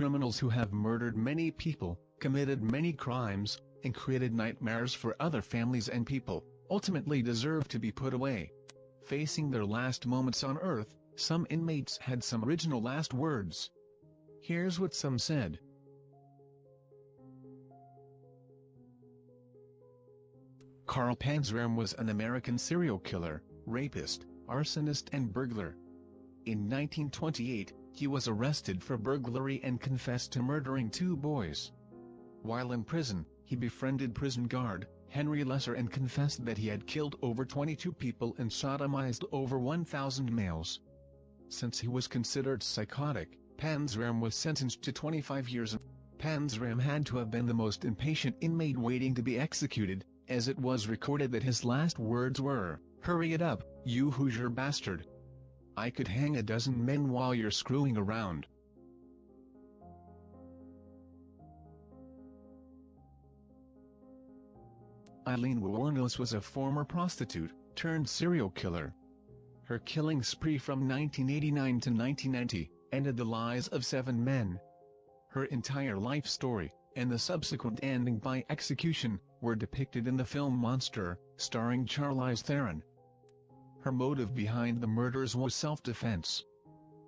criminals who have murdered many people, committed many crimes, and created nightmares for other families and people, ultimately deserve to be put away. Facing their last moments on earth, some inmates had some original last words. Here's what some said. Carl Panzram was an American serial killer, rapist, arsonist and burglar. In 1928, he was arrested for burglary and confessed to murdering 2 boys. While in prison, he befriended prison guard Henry Lesser and confessed that he had killed over 22 people and sodomized over 1,000 males. Since he was considered psychotic, Panzram was sentenced to 25 years. Panzram had to have been the most impatient inmate waiting to be executed, as it was recorded that his last words were, "Hurry it up, you Hoosier bastard. I could hang a dozen men while you're screwing around." Eileen Wuornos was a former prostitute, turned serial killer. Her killing spree from 1989 to 1990, ended the lives of 7 men. Her entire life story, and the subsequent ending by execution, were depicted in the film Monster, starring Charlize Theron. Her motive behind the murders was self-defense.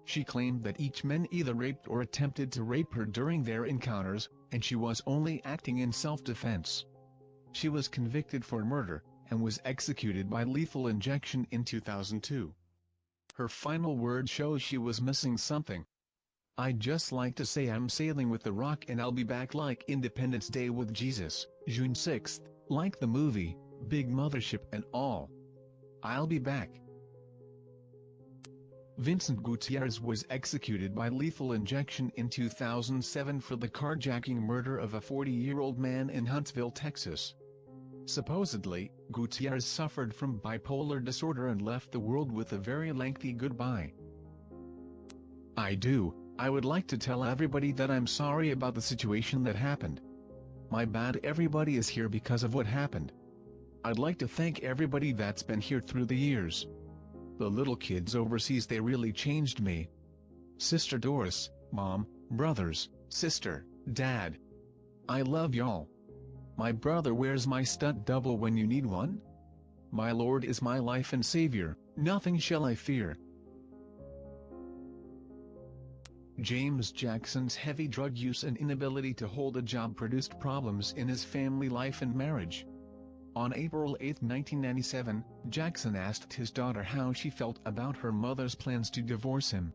She claimed that each man either raped or attempted to rape her during their encounters, and she was only acting in self-defense. She was convicted for murder, and was executed by lethal injection in 2002. Her final word shows she was missing something. "I'd just like to say I'm sailing with the rock and I'll be back like Independence Day with Jesus, June 6th, like the movie, Big Mothership and all. I'll be back." Vincent Gutierrez was executed by lethal injection in 2007 for the carjacking murder of a 40-year-old man in Huntsville, Texas. Supposedly, Gutierrez suffered from bipolar disorder and left the world with a very lengthy goodbye. I would like to tell everybody that I'm sorry about the situation that happened. My bad. Everybody is here because of what happened. I'd like to thank everybody that's been here through the years. The little kids overseas, they really changed me. Sister Doris, Mom, brothers, sister, Dad. I love y'all. My brother wears my stunt double when you need one. My Lord is my life and Savior, nothing shall I fear. James Jackson's heavy drug use and inability to hold a job produced problems in his family life and marriage. On April 8, 1997, Jackson asked his daughter how she felt about her mother's plans to divorce him.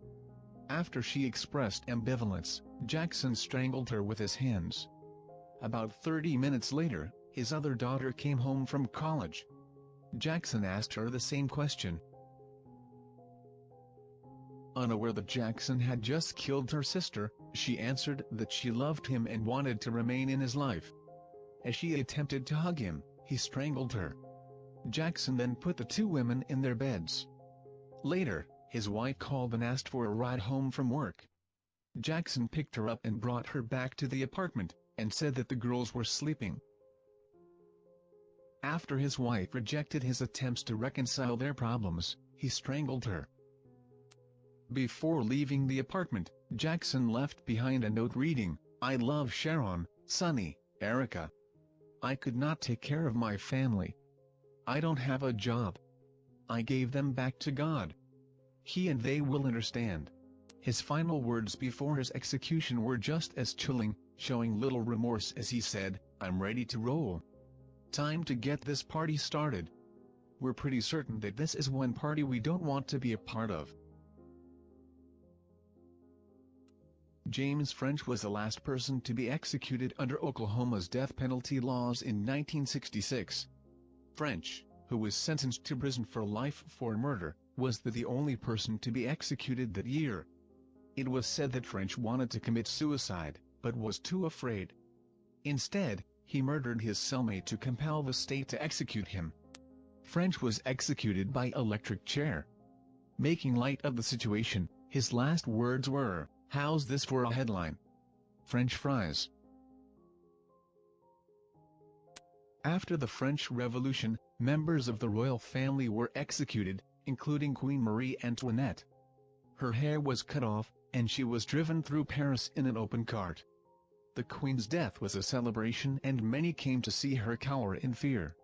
After she expressed ambivalence, Jackson strangled her with his hands. About 30 minutes later, his other daughter came home from college. Jackson asked her the same question. Unaware that Jackson had just killed her sister, she answered that she loved him and wanted to remain in his life. As she attempted to hug him, he strangled her. Jackson then put the 2 women in their beds. Later, his wife called and asked for a ride home from work. Jackson picked her up and brought her back to the apartment, and said that the girls were sleeping. After his wife rejected his attempts to reconcile their problems, he strangled her. Before leaving the apartment, Jackson left behind a note reading, "I love Sharon, Sonny, Erica. I could not take care of my family. I don't have a job. I gave them back to God. He and they will understand." His final words before his execution were just as chilling, showing little remorse as he said, "I'm ready to roll. Time to get this party started. We're pretty certain that this is one party we don't want to be a part of." James French was the last person to be executed under Oklahoma's death penalty laws in 1966. French, who was sentenced to prison for life for murder, was the only person to be executed that year. It was said that French wanted to commit suicide, but was too afraid. Instead, he murdered his cellmate to compel the state to execute him. French was executed by electric chair. Making light of the situation, his last words were, "How's this for a headline? French fries." After the French Revolution, members of the royal family were executed, including Queen Marie Antoinette. Her hair was cut off, and she was driven through Paris in an open cart. The Queen's death was a celebration and many came to see her cower in fear.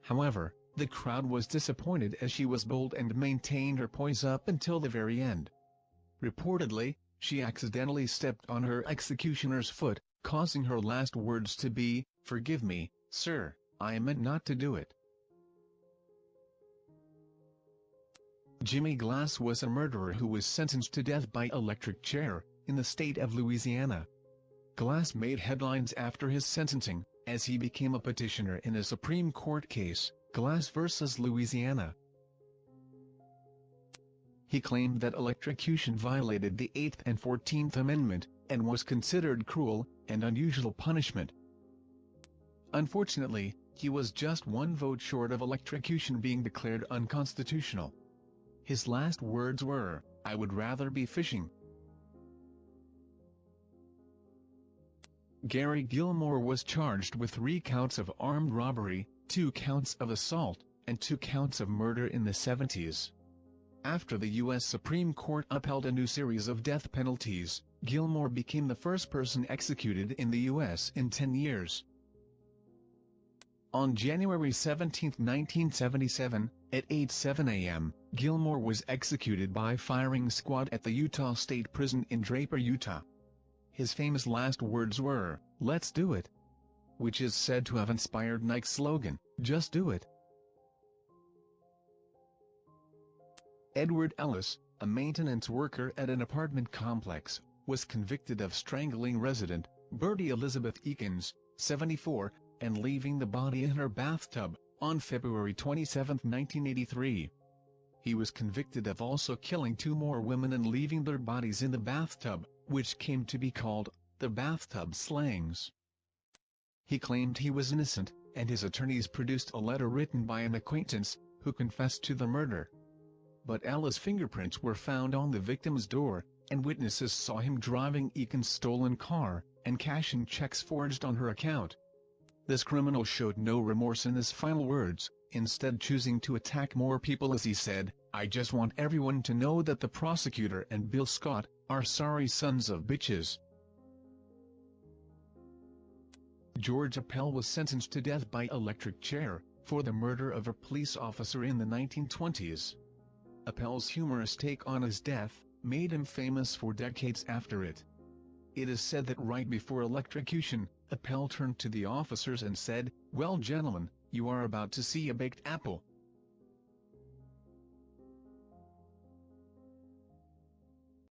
However, the crowd was disappointed as she was bold and maintained her poise up until the very end. Reportedly, she accidentally stepped on her executioner's foot, causing her last words to be, "Forgive me, sir, I meant not to do it." Jimmy Glass was a murderer who was sentenced to death by electric chair, in the state of Louisiana. Glass made headlines after his sentencing, as he became a petitioner in a Supreme Court case, Glass versus Louisiana. He claimed that electrocution violated the 8th and 14th Amendment, and was considered cruel and unusual punishment. Unfortunately, he was just one vote short of electrocution being declared unconstitutional. His last words were, "I would rather be fishing." Gary Gilmore was charged with 3 counts of armed robbery, 2 counts of assault, and 2 counts of murder in the 70s. After the U.S. Supreme Court upheld a new series of death penalties, Gilmore became the first person executed in the U.S. in 10 years. On January 17, 1977, at 8:07 a.m., Gilmore was executed by firing squad at the Utah State Prison in Draper, Utah. His famous last words were, "Let's do it," which is said to have inspired Nike's slogan, "Just do it." Edward Ellis, a maintenance worker at an apartment complex, was convicted of strangling resident, Bertie Elizabeth Eakins, 74, and leaving the body in her bathtub, on February 27, 1983. He was convicted of also killing 2 more women and leaving their bodies in the bathtub, which came to be called, the bathtub slangs. He claimed he was innocent, and his attorneys produced a letter written by an acquaintance, who confessed to the murder. But Ella's fingerprints were found on the victim's door, and witnesses saw him driving Eakins' stolen car, and cashing checks forged on her account. This criminal showed no remorse in his final words, instead choosing to attack more people as he said, "I just want everyone to know that the prosecutor and Bill Scott are sorry sons of bitches." George Appel was sentenced to death by electric chair, for the murder of a police officer in the 1920s. Appel's humorous take on his death made him famous for decades after it. It is said that right before electrocution, Appel turned to the officers and said, "Well, gentlemen, you are about to see a baked apple."